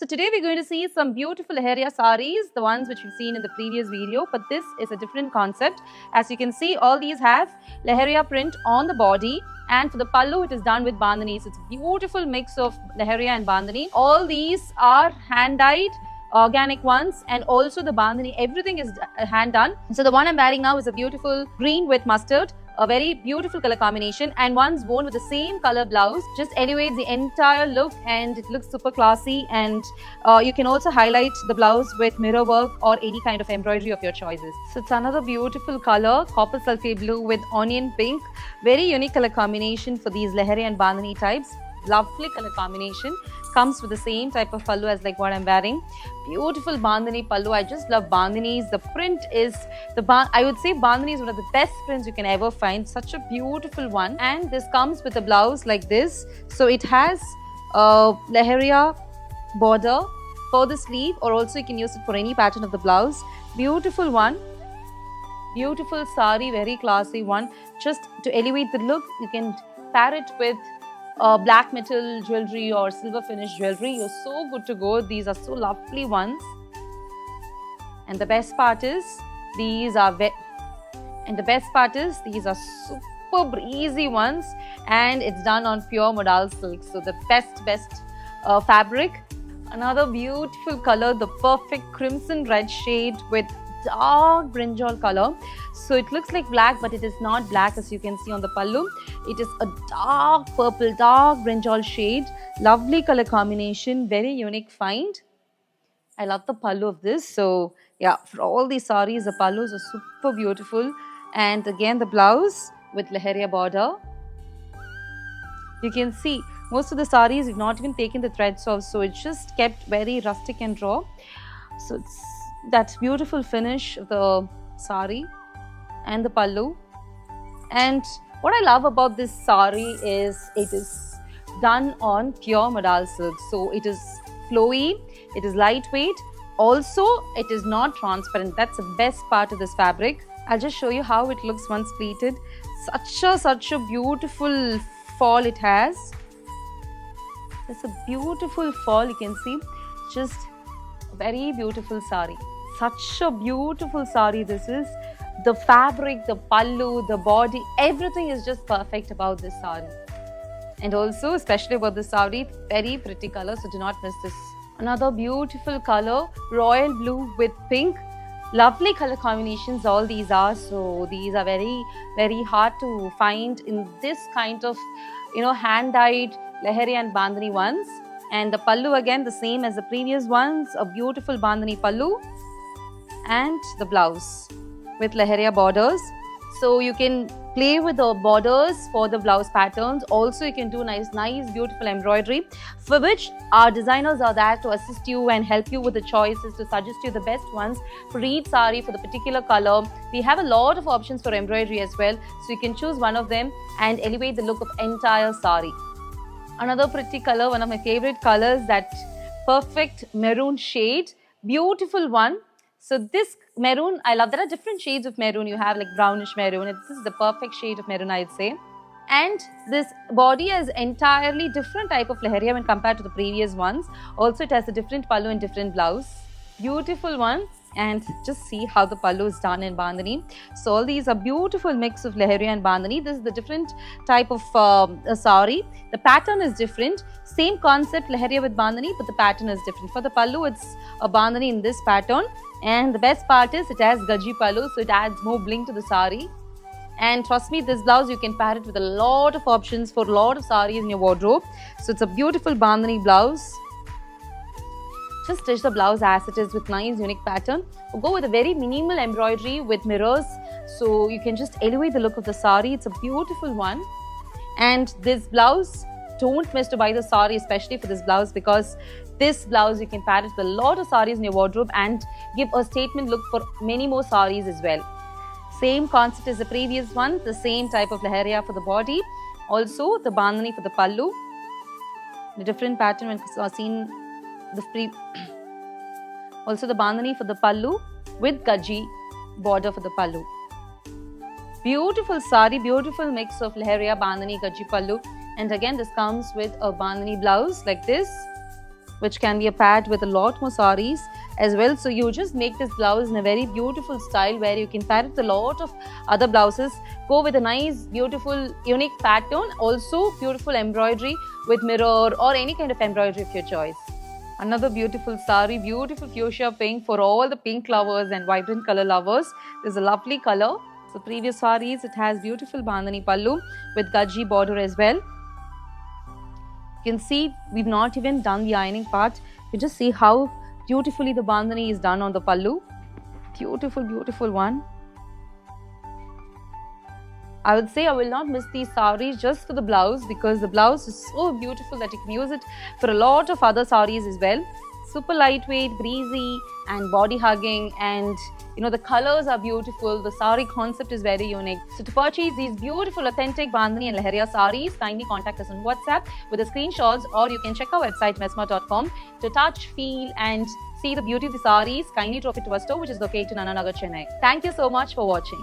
So today we're going to see some beautiful Leheria saris, the ones which we've seen in the previous video, but this is a different concept. As you can see, all these have Leheria print on the body, and for the pallu it is done with bandhani. So it's a beautiful mix of Leheria and bandhani. All these are hand-dyed, organic ones, and also the bandhani, everything is hand done. So the one I'm wearing now is a beautiful green with mustard, a very beautiful color combination, and one's worn with the same color blouse. Just elevates the entire look and it looks super classy. And you can also highlight the blouse with mirror work or any kind of embroidery of your choices. So it's another beautiful color, copper sulphate blue with onion pink. Very unique color combination for these Leheria and bandhani types. Lovely color combination. Comes with the same type of pallu as like what I'm wearing. Beautiful bandhani pallu. I just love bandhanis. The print is I would say bandhani is one of the best prints you can ever find. Such a beautiful one. And this comes with a blouse like this. So it has a Leheria border for the sleeve, or also you can use it for any pattern of the blouse. Beautiful one. Beautiful sari, very classy one. Just to elevate the look, you can pair it with black metal jewelry or silver finish jewelry. You're so good to go. These are so lovely ones. And the best part is these are super breezy ones, and it's done on pure modal silk. So the best fabric. Another beautiful color, the perfect crimson red shade with dark brinjal color. So it looks like black, but it is not black, as you can see on the pallu. It is a dark purple, dark brinjal shade. Lovely color combination, very unique find. I love the pallu of this. So yeah, for all these saris, the pallus are super beautiful. And again, the blouse with Leheria border. You can see most of the saris we've not even taken the threads off, so it's just kept very rustic and raw. So it's that beautiful finish of the sari and the pallu. And what I love about this sari is it is done on pure modal silk. So it is flowy, it is lightweight, also it is not transparent. That's the best part of this fabric. I'll just show you how it looks once pleated. Such a beautiful fall it has. It's a beautiful fall, you can see. Just very beautiful sari. Such a beautiful sari this is. The fabric, the pallu, the body, everything is just perfect about this sari. And also, especially about this sari, very pretty color, so do not miss this. Another beautiful color, royal blue with pink. Lovely color combinations all these are. So these are very hard to find in this kind of, hand-dyed Leheria and bandhani ones. And the pallu again the same as the previous ones, a beautiful bandhani pallu, and the blouse with Leheria borders. So you can play with the borders for the blouse patterns. Also you can do nice beautiful embroidery, for which our designers are there to assist you and help you with the choices, to suggest you the best ones for each sari, for the particular color. We have a lot of options for embroidery as well, so you can choose one of them and elevate the look of entire sari. Another pretty color, one of my favorite colors, that perfect maroon shade. Beautiful one. So this maroon, I love. There are different shades of maroon. You have like brownish maroon. This is the perfect shade of maroon, I'd say. And this body is entirely different type of Leheria when compared to the previous ones. Also, it has a different pallu and different blouse. Beautiful one. And just see how the pallu is done in bandhani. So all these are beautiful mix of Leheria and bandhani. This is the different type of sari. The pattern is different. Same concept, Leheria with bandhani, but the pattern is different. For the pallu, it's a bandhani in this pattern. And the best part is it has gaji pallu, so it adds more bling to the sari. And trust me, this blouse you can pair it with a lot of options for a lot of saris in your wardrobe. So it's a beautiful bandhani blouse. Just stitch the blouse as it is with nice unique pattern, or go with a very minimal embroidery with mirrors, so you can just elevate the look of the sari. It's a beautiful one. And this blouse, don't miss to buy the sari, especially for this blouse, because this blouse you can pair it with a lot of saris in your wardrobe and give a statement look for many more saris as well. Same concept as the previous one, the same type of Leheria for the body, also the bandhani for the pallu. The different pattern when seen also the bandhani for the pallu with gaji border for the pallu. Beautiful sari, beautiful mix of Leheria, bandhani, gaji pallu. And again, this comes with a bandhani blouse like this. which can be paired with a lot more saris as well. So you just make this blouse in a very beautiful style where you can pair it with a lot of other blouses. Go with a nice, beautiful, unique pattern. Also beautiful embroidery with mirror or any kind of embroidery of your choice. Another beautiful sari, beautiful fuchsia pink for all the pink lovers and vibrant color lovers. This is a lovely color. So previous saris, it has beautiful bandhani pallu with gaji border as well. You can see we've not even done the ironing part. You just see how beautifully the bandhani is done on the pallu. Beautiful, beautiful one. I would say I will not miss these saris just for the blouse, because the blouse is so beautiful that you can use it for a lot of other saris as well. Super lightweight, breezy and body hugging, and the colors are beautiful. The sari concept is very unique. So to purchase these beautiful authentic bandhani and leheria saris, kindly contact us on WhatsApp with the screenshots, or you can check our website messma.com to touch, feel and see the beauty of the saris. Kindly drop it to our store, which is located in Anna Nagar, Chennai. Thank you so much for watching.